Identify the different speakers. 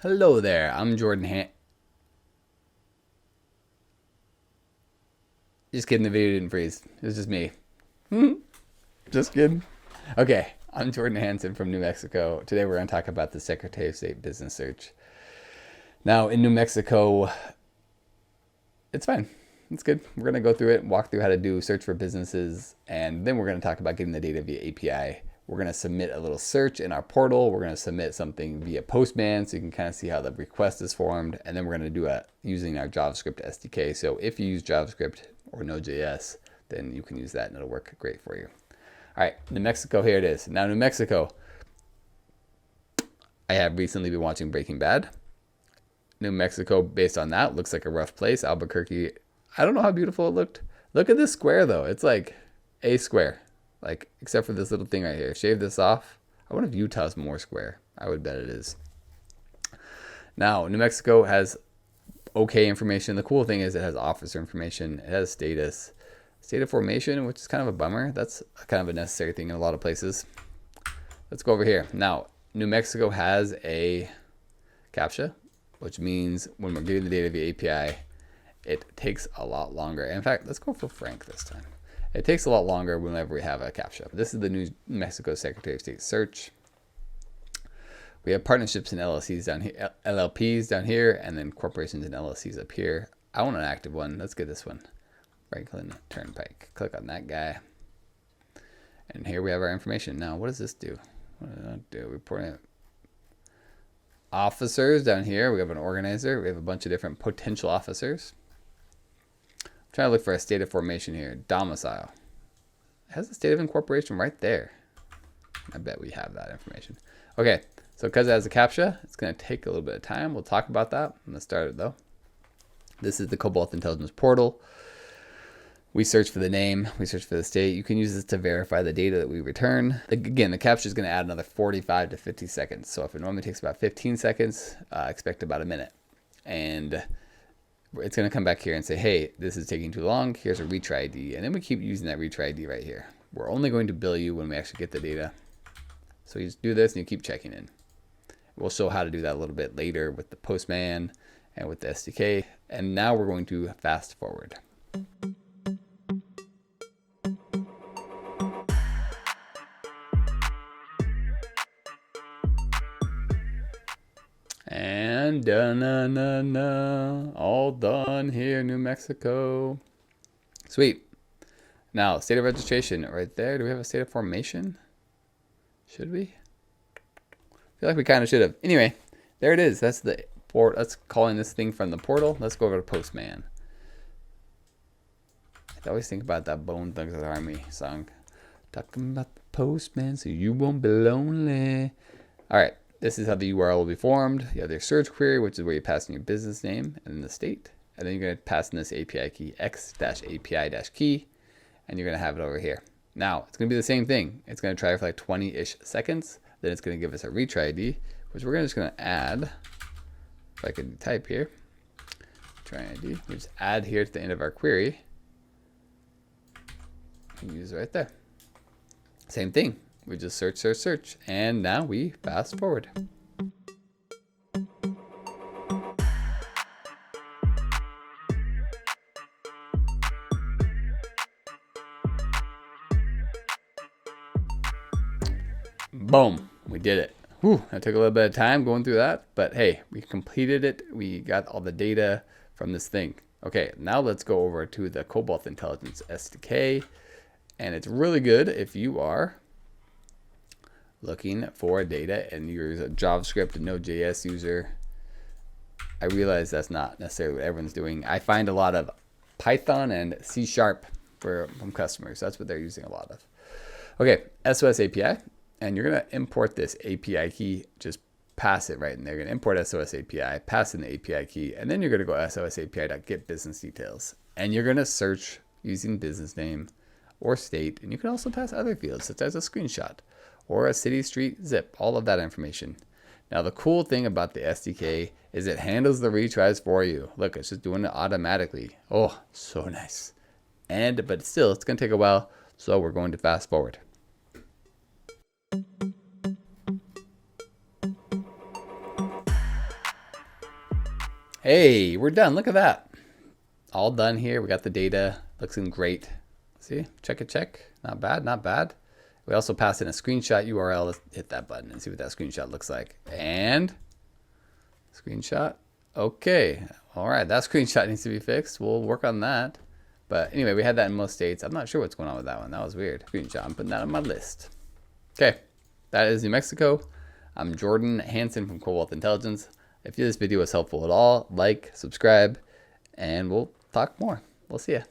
Speaker 1: Hello there, I'm Jordan Just kidding, the video didn't freeze. It was just me. Just kidding. Okay, I'm Jordan Hansen from New Mexico. Today we're going to talk about the Secretary of State business search. Now, in New Mexico, it's fine. It's good. We're going to go through it, walk through how to do search for businesses, and then we're going to talk about getting the data via API. We're going to submit a little search in our portal. We're going to submit something via postman so you can kind of see how the request is formed. And then we're going to do it using our JavaScript SDK. So if you use JavaScript or Node.js, then you can use that and it'll work great for you. All right, New Mexico, here it is. Now, New Mexico, I have recently been watching Breaking Bad. New Mexico, based on that, looks like a rough place. Albuquerque, I don't know how beautiful it looked. Look at this square, though. It's like a square. Like, except for this little thing right here. Shave this off. I wonder if Utah's more square. I would bet it is. Now, New Mexico has okay information. The cool thing is it has officer information. It has status. State of formation, which is kind of a bummer. That's kind of a necessary thing in a lot of places. Let's go over here. Now, New Mexico has a CAPTCHA, which means when we're getting the data via API, it takes a lot longer. In fact, let's go for Frank this time. It takes a lot longer whenever we have a CAPTCHA. This is the New Mexico Secretary of State search. We have partnerships and LLCs down here, LLPs down here, and then corporations and LLCs up here. I want an active one. Let's get this one. Franklin Turnpike. Click on that guy. And here we have our information. Now, what does this do? What does that do? Reporting officers down here. We have an organizer. We have a bunch of different potential officers. Trying to look for a state of formation here. Domicile. It has the state of incorporation right there. I bet we have that information. Okay, so because it has a CAPTCHA, it's going to take a little bit of time. We'll talk about that. I'm going to start it though. This is the Cobalt Intelligence portal. We search for the name. We search for the state. You can use this to verify the data that we return. Again, the CAPTCHA is going to add another 45 to 50 seconds. So if it normally takes about 15 seconds, expect about a minute. And it's going to come back here and say, hey, this is taking too long. Here's a retry ID. And then we keep using that retry ID right here. We're only going to bill you when we actually get the data. So you just do this and you keep checking in. We'll show how to do that a little bit later with the postman and with the SDK. And now we're going to fast forward. And done, all done here, New Mexico. Sweet. Now, state of registration right there. Do we have a state of formation? Should we? I feel like we kind of should have. Anyway, there it is. That's the port. That's calling this thing from the portal. Let's go over to Postman. I always think about that Bone Thugs of the Army song. Talking about the postman so you won't be lonely. All right. This is how the URL will be formed. You have your search query, which is where you pass in your business name and then the state. And then you're going to pass in this API key, x-api-key, and you're going to have it over here. Now, it's going to be the same thing. It's going to try for like 20-ish seconds. Then it's going to give us a retry ID, which we're just going to add. If I can type here, try ID, we just add here to the end of our query. And use it right there. Same thing. We just search, search, search, and now we fast forward. Boom, we did it. Whew, that took a little bit of time going through that, but hey, we completed it. We got all the data from this thing. Okay, now let's go over to the Cobalt Intelligence SDK, and it's really good if you are looking for data and you're a JavaScript and Node.js user. I realize that's not necessarily what everyone's doing. I find a lot of Python and C# from customers. That's what they're using a lot of. Okay, SOS API, and you're going to import this API key. Just pass it right in there. You're going to import SOS API, pass in the API key, and then you're going to go SOS API.get business details. And you're going to search using business name or state, and you can also pass other fields such as a screenshot or a city, street, zip, all of that information. Now, the cool thing about the SDK is it handles the retries for you. Look, it's just doing it automatically. Oh, so nice. But still, it's going to take a while, so we're going to fast forward. Hey, we're done. Look at that. All done here. We got the data. Looks great. See, check it, check. Not bad, not bad. We also passed in a screenshot URL. Let's hit that button and see what that screenshot looks like. And screenshot. Okay. All right. That screenshot needs to be fixed. We'll work on that. But anyway, we had that in most states. I'm not sure what's going on with that one. That was weird. Screenshot. I'm putting that on my list. Okay. That is New Mexico. I'm Jordan Hansen from Cobalt Intelligence. If this video was helpful at all, like, subscribe, and we'll talk more. We'll see ya.